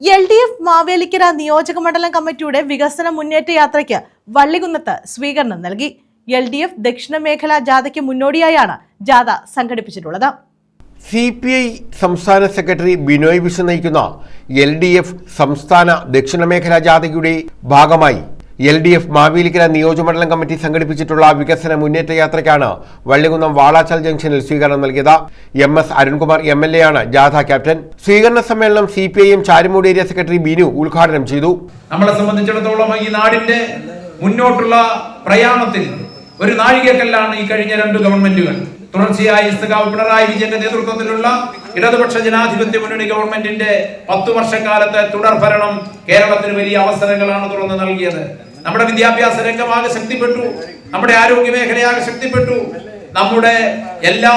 LDF Mavelikkara നിയോജക മണ്ഡലം കമ്മിറ്റിയുടെ വികസന മുന്നേറ്റ യാത്രയ്ക്ക് വള്ളികുന്നത്ത് സ്വീകരണം നൽകി. LDF ദക്ഷിണ മേഖലാ ജാഥയ്ക്ക് മുന്നോടിയായാണ് ജാഥ സംഘടിപ്പിച്ചിട്ടുള്ളത്. CPI സംസ്ഥാന സെക്രട്ടറി ബിനോയ് വിശ്വ നയിക്കുന്ന LDF സംസ്ഥാന ദക്ഷിണ മേഖലാ ജാഥയുടെ ഭാഗമായി LDF മാവേലിക്കര നിയോജകമണ്ഡലം കമ്മിറ്റി സംഘടിപ്പിച്ചിട്ടുള്ള വികസന മുന്നേറ്റ യാത്രയ്ക്കാണ് വള്ളികുന്നം വാളാച്ചാൽ ജംഗ്ഷനിൽ സ്വീകരണം നൽകിയത്. MS അരുൺകുമാർ MLA ആണ് ജാഥ ക്യാപ്റ്റൻ. സ്വീകരണ സമ്മേളനം CPIM Charummood area secretary Binu ഉദ്ഘാടനം ചെയ്തു. നമ്മളെ സംബന്ധിച്ചിടത്തോളം ഈ നാടിന്റെ മുന്നോട്ടുള്ള പ്രയാണത്തിൽ ഒരു നാഴികക്കല്ലാണ് ഈ കഴിഞ്ഞ രണ്ട് ഗവൺമെന്റുകൾ. തുടർച്ചയായി പിണറായി വിജയന്റെ നേതൃത്വത്തിലുള്ള ഇടതുപക്ഷ ജനാധിപത്യ മുന്നണി ഗവൺമെന്റിന്റെ 10 വർഷക്കാലത്തെ തുടർ ഭരണം കേരളത്തിന് വലിയ അവസരങ്ങളാണ് തുറന്നു നൽകിയത്. നമ്മുടെ വിദ്യാഭ്യാസ രംഗമാകെ ശക്തിപ്പെട്ടു, നമ്മുടെ ആരോഗ്യ മേഖലയാകെ ശക്തിപ്പെട്ടു, നമ്മുടെ എല്ലാ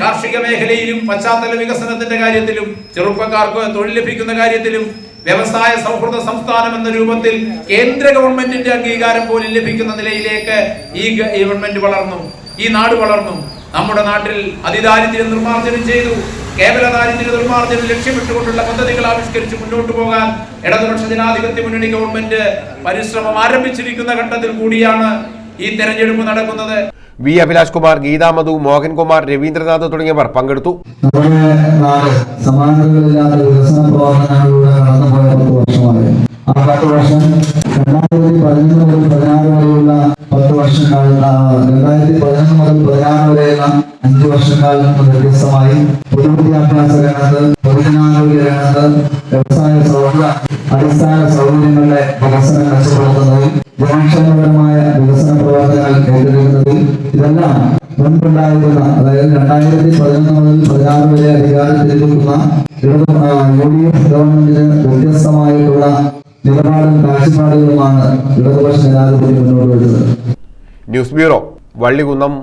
കാർഷിക മേഖലയിലും പശ്ചാത്തല വികസനത്തിന്റെ കാര്യത്തിലും ചെറുപ്പക്കാർക്ക് തൊഴിൽ ലഭിക്കുന്ന കാര്യത്തിലും വ്യവസായ സൗഹൃദ സംസ്ഥാനം എന്ന രൂപത്തിൽ കേന്ദ്ര ഗവൺമെന്റിന്റെ അംഗീകാരം പോലും ലഭിക്കുന്ന നിലയിലേക്ക് ഈ ഗവൺമെന്റ് വളർന്നു, ഈ നാട് വളർന്നു. നമ്മുടെ നാട്ടിൽ അതിദാരിദ്ര്യം നിർമ്മാർജ്ജനം ചെയ്തു. കേവല ദാരിദ്ര്യ നിർമ്മാർജ്ജനം ലക്ഷ്യമിട്ടുകൊണ്ടുള്ള പദ്ധതികൾ ആവിഷ്കരിച്ച് മുന്നോട്ട് പോകാൻ ഇടതുപക്ഷ ജനാധിപത്യ മുന്നണി ഗവൺമെന്റ് പരിശ്രമം ആരംഭിച്ചിരിക്കുന്ന ഘട്ടത്തിൽ കൂടിയാണ് ഈ തെരഞ്ഞെടുപ്പ് നടക്കുന്നത്. വി അഭിലാഷ് കുമാർ, ഗീതാ മധു, മോഹൻകുമാർ, രവീന്ദ്രനാഥ് തുടങ്ങിയവർ പങ്കെടുത്തു. സമാനതകളില്ലാത്ത വികസന പ്രവർത്തനങ്ങളിലൂടെ കടന്നുപോയ 10 വർഷമായി. ആ 10 വർഷം 2011 മുതൽ 16 വരെയുള്ള 10 വർഷക്കാലം, 2011 മുതൽ 16 വരെയുള്ള 5 വർഷക്കാലം വ്യത്യസ്തമായി പൊതുവിദ്യാഭ്യാസ രംഗത്ത്, പൊതുജനാരോഗ്യ രംഗത്ത്, വ്യവസായ സൗഹൃദ അടിസ്ഥാന സൗകര്യങ്ങളുടെ വികസനം മെച്ചപ്പെടുത്തുന്നതിൽ, ജനക്ഷേമപരമായ വികസന പ്രവർത്തനങ്ങൾ ഏറ്റെടുക്കുന്നതിൽ ഇതെല്ലാം മുൻപുണ്ടായിരുന്ന, അതായത് 2011 മുതൽ 16 വരെ അധികാരത്തിലിരിക്കുന്ന UDF ഗവൺമെന്റിന് വ്യത്യസ്തമായിട്ടുള്ള നിലപാടും കാഴ്ചപ്പാടുകളുമാണ് ഇടതുപക്ഷ ജനാധിപത്യം മുന്നോട്ട് വെച്ചത്. News bureau, Vallikunnam.